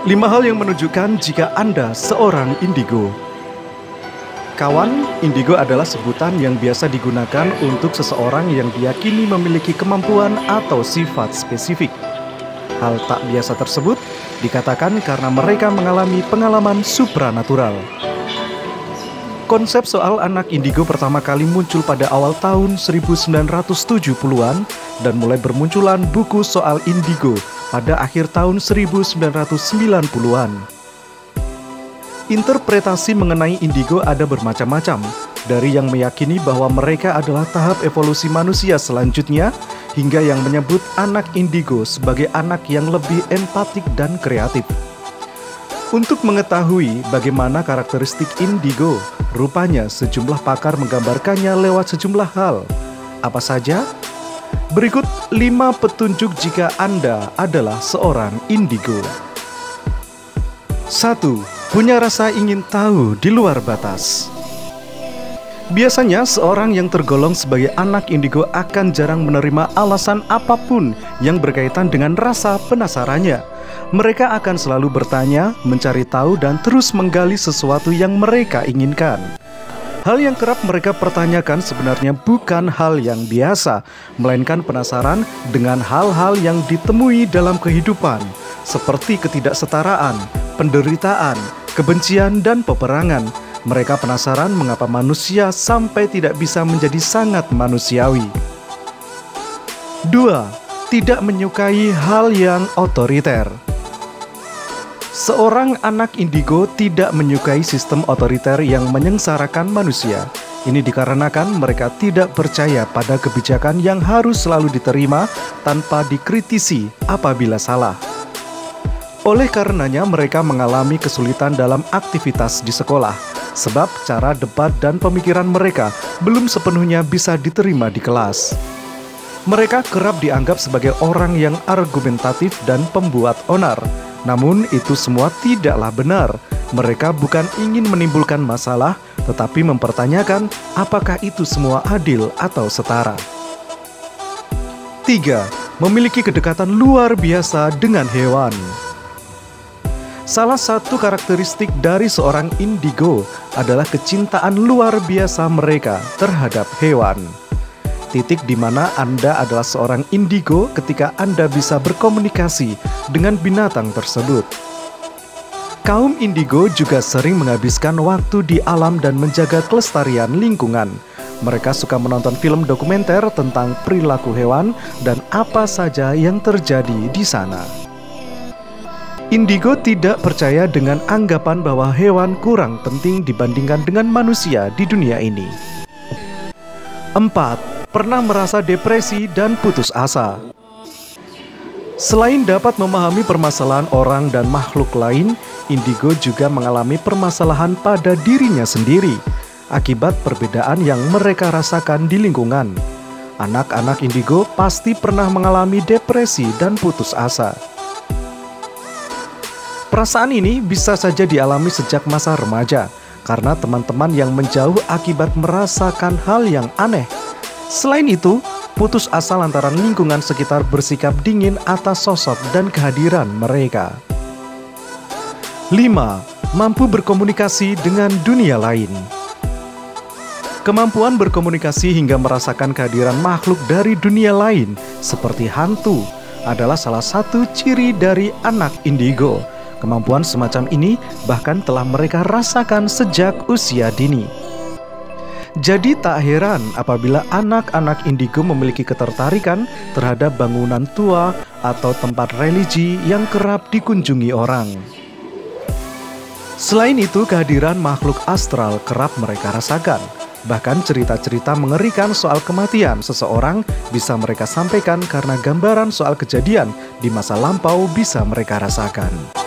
5 hal yang menunjukkan jika Anda seorang indigo. Kawan, indigo adalah sebutan yang biasa digunakan untuk seseorang yang diyakini memiliki kemampuan atau sifat spesifik. Hal tak biasa tersebut dikatakan karena mereka mengalami pengalaman supranatural. Konsep soal anak indigo pertama kali muncul pada awal tahun 1970-an dan mulai bermunculan buku soal indigo pada akhir tahun 1990-an. Interpretasi mengenai indigo ada bermacam-macam, dari yang meyakini bahwa mereka adalah tahap evolusi manusia selanjutnya, hingga yang menyebut anak indigo sebagai anak yang lebih empatik dan kreatif. Untuk mengetahui bagaimana karakteristik indigo, rupanya sejumlah pakar menggambarkannya lewat sejumlah hal. Apa saja? Berikut 5 petunjuk jika Anda adalah seorang indigo. 1. Punya rasa ingin tahu di luar batas. Biasanya seorang yang tergolong sebagai anak indigo akan jarang menerima alasan apapun yang berkaitan dengan rasa penasarannya. Mereka akan selalu bertanya, mencari tahu, dan terus menggali sesuatu yang mereka inginkan. Hal yang kerap mereka pertanyakan sebenarnya bukan hal yang biasa, melainkan penasaran dengan hal-hal yang ditemui dalam kehidupan, seperti ketidaksetaraan, penderitaan, kebencian, dan peperangan. Mereka penasaran mengapa manusia sampai tidak bisa menjadi sangat manusiawi. 2. Tidak menyukai hal yang otoriter. Seorang anak indigo tidak menyukai sistem otoriter yang menyengsarakan manusia. Ini dikarenakan mereka tidak percaya pada kebijakan yang harus selalu diterima tanpa dikritisi apabila salah. Oleh karenanya mereka mengalami kesulitan dalam aktivitas di sekolah, sebab cara debat dan pemikiran mereka belum sepenuhnya bisa diterima di kelas. Mereka kerap dianggap sebagai orang yang argumentatif dan pembuat onar. Namun itu semua tidaklah benar. Mereka bukan ingin menimbulkan masalah, tetapi mempertanyakan apakah itu semua adil atau setara. 3. Memiliki kedekatan luar biasa dengan hewan. Salah satu karakteristik dari seorang indigo adalah kecintaan luar biasa mereka terhadap hewan. Titik di mana Anda adalah seorang indigo ketika Anda bisa berkomunikasi dengan binatang tersebut. Kaum indigo juga sering menghabiskan waktu di alam dan menjaga kelestarian lingkungan. Mereka suka menonton film dokumenter tentang perilaku hewan dan apa saja yang terjadi di sana. Indigo tidak percaya dengan anggapan bahwa hewan kurang penting dibandingkan dengan manusia di dunia ini. 4. Pernah merasa depresi dan putus asa. Selain dapat memahami permasalahan orang dan makhluk lain, indigo juga mengalami permasalahan pada dirinya sendiri akibat perbedaan yang mereka rasakan di lingkungan. Anak-anak indigo pasti pernah mengalami depresi dan putus asa. Perasaan ini bisa saja dialami sejak masa remaja, karena teman-teman yang menjauh akibat merasakan hal yang aneh. Selain itu, putus asa lantaran lingkungan sekitar bersikap dingin atas sosok dan kehadiran mereka. 5. Mampu berkomunikasi dengan dunia lain. Kemampuan berkomunikasi hingga merasakan kehadiran makhluk dari dunia lain, seperti hantu, adalah salah satu ciri dari anak indigo. Kemampuan semacam ini bahkan telah mereka rasakan sejak usia dini. Jadi tak heran apabila anak-anak indigo memiliki ketertarikan terhadap bangunan tua atau tempat religi yang kerap dikunjungi orang. Selain itu, kehadiran makhluk astral kerap mereka rasakan. Bahkan cerita-cerita mengerikan soal kematian seseorang bisa mereka sampaikan karena gambaran soal kejadian di masa lampau bisa mereka rasakan.